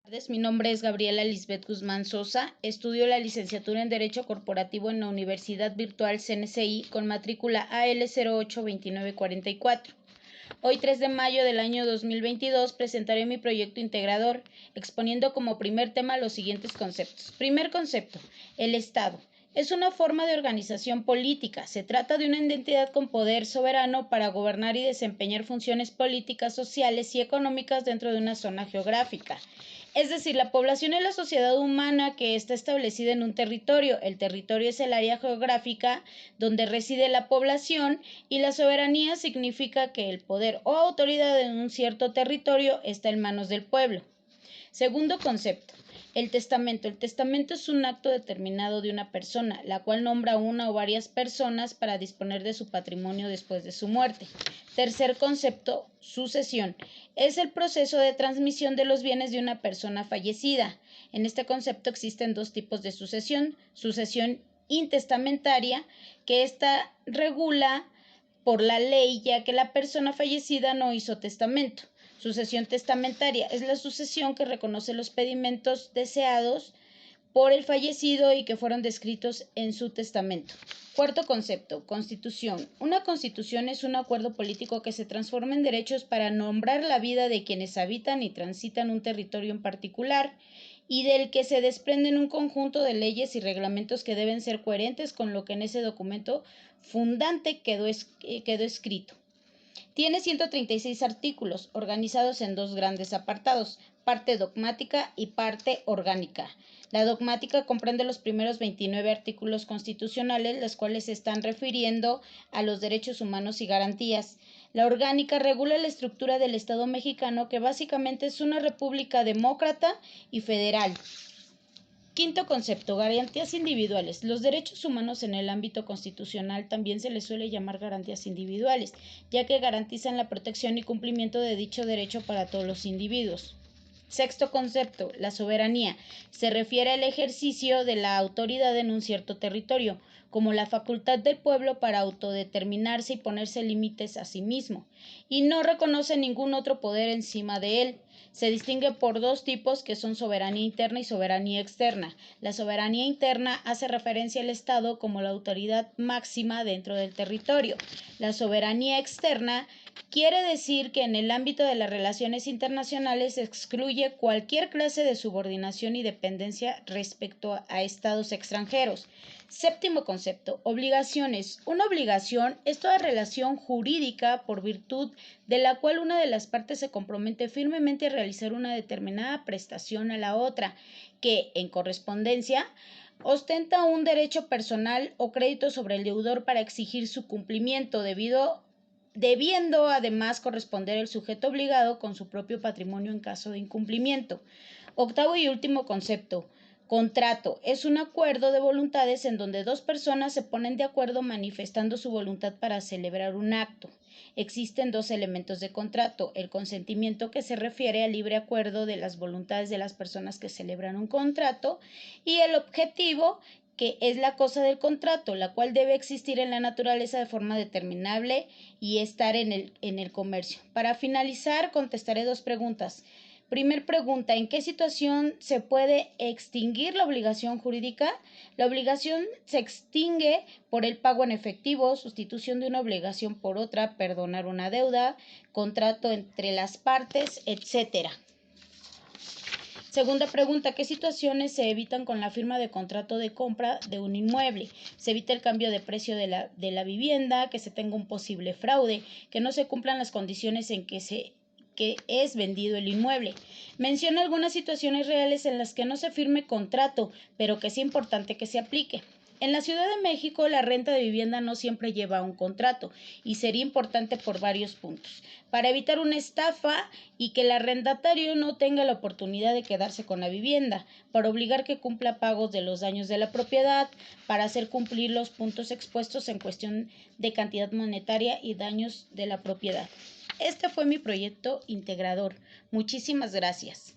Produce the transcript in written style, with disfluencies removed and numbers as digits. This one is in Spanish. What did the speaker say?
Mi nombre es Gabriela Lisbeth Guzmán Sosa. Estudio la licenciatura en Derecho Corporativo en la Universidad Virtual CNCI con matrícula AL 082944. Hoy, 3 de mayo del año 2022, presentaré mi proyecto integrador, exponiendo como primer tema los siguientes conceptos. Primer concepto: el Estado. Es una forma de organización política. Se trata de una entidad con poder soberano para gobernar y desempeñar funciones políticas, sociales y económicas dentro de una zona geográfica. Es decir, la población es la sociedad humana que está establecida en un territorio. El territorio es el área geográfica donde reside la población, y la soberanía significa que el poder o autoridad en un cierto territorio está en manos del pueblo. Segundo concepto: el testamento. El testamento es un acto determinado de una persona, la cual nombra a una o varias personas para disponer de su patrimonio después de su muerte. Tercer concepto: sucesión. Es el proceso de transmisión de los bienes de una persona fallecida. En este concepto existen dos tipos de sucesión: sucesión intestamentaria, que esta regula por la ley, ya que la persona fallecida no hizo testamento. Sucesión testamentaria es la sucesión que reconoce los pedimentos deseados por el fallecido y que fueron descritos en su testamento. Cuarto concepto: constitución. Una constitución es un acuerdo político que se transforma en derechos para nombrar la vida de quienes habitan y transitan un territorio en particular, y del que se desprenden un conjunto de leyes y reglamentos que deben ser coherentes con lo que en ese documento fundante quedó escrito. Tiene 136 artículos, organizados en dos grandes apartados: parte dogmática y parte orgánica. La dogmática comprende los primeros 29 artículos constitucionales, los cuales se están refiriendo a los derechos humanos y garantías. La orgánica regula la estructura del Estado mexicano, que básicamente es una república demócrata y federal. Quinto concepto: garantías individuales. Los derechos humanos en el ámbito constitucional también se les suele llamar garantías individuales, ya que garantizan la protección y cumplimiento de dicho derecho para todos los individuos. Sexto concepto: la soberanía. Se refiere al ejercicio de la autoridad en un cierto territorio, como la facultad del pueblo para autodeterminarse y ponerse límites a sí mismo, y no reconoce ningún otro poder encima de él. Se distingue por dos tipos, que son soberanía interna y soberanía externa. La soberanía interna hace referencia al Estado como la autoridad máxima dentro del territorio. La soberanía externa quiere decir que en el ámbito de las relaciones internacionales se excluye cualquier clase de subordinación y dependencia respecto a estados extranjeros. Séptimo concepto: obligaciones. Una obligación es toda relación jurídica por virtud de la cual una de las partes se compromete firmemente a realizar una determinada prestación a la otra, que, en correspondencia, ostenta un derecho personal o crédito sobre el deudor para exigir su cumplimiento, debiendo además corresponder el sujeto obligado con su propio patrimonio en caso de incumplimiento. Octavo y último concepto: contrato. Es un acuerdo de voluntades en donde dos personas se ponen de acuerdo manifestando su voluntad para celebrar un acto. Existen dos elementos de contrato: el consentimiento, que se refiere al libre acuerdo de las voluntades de las personas que celebran un contrato, y el objetivo, que es la cosa del contrato, la cual debe existir en la naturaleza de forma determinable y estar en el comercio. Para finalizar, contestaré dos preguntas. Primer pregunta: ¿en qué situación se puede extinguir la obligación jurídica? La obligación se extingue por el pago en efectivo, sustitución de una obligación por otra, perdonar una deuda, contrato entre las partes, etc. Segunda pregunta: ¿qué situaciones se evitan con la firma de contrato de compra de un inmueble? Se evita el cambio de precio de la vivienda, que se tenga un posible fraude, que no se cumplan las condiciones en que es vendido el inmueble. Menciona algunas situaciones reales en las que no se firme contrato, pero que es importante que se aplique. En la Ciudad de México, la renta de vivienda no siempre lleva un contrato, y sería importante por varios puntos: para evitar una estafa y que el arrendatario no tenga la oportunidad de quedarse con la vivienda; para obligar que cumpla pagos de los daños de la propiedad; para hacer cumplir los puntos expuestos en cuestión de cantidad monetaria y daños de la propiedad. Este fue mi proyecto integrador. Muchísimas gracias.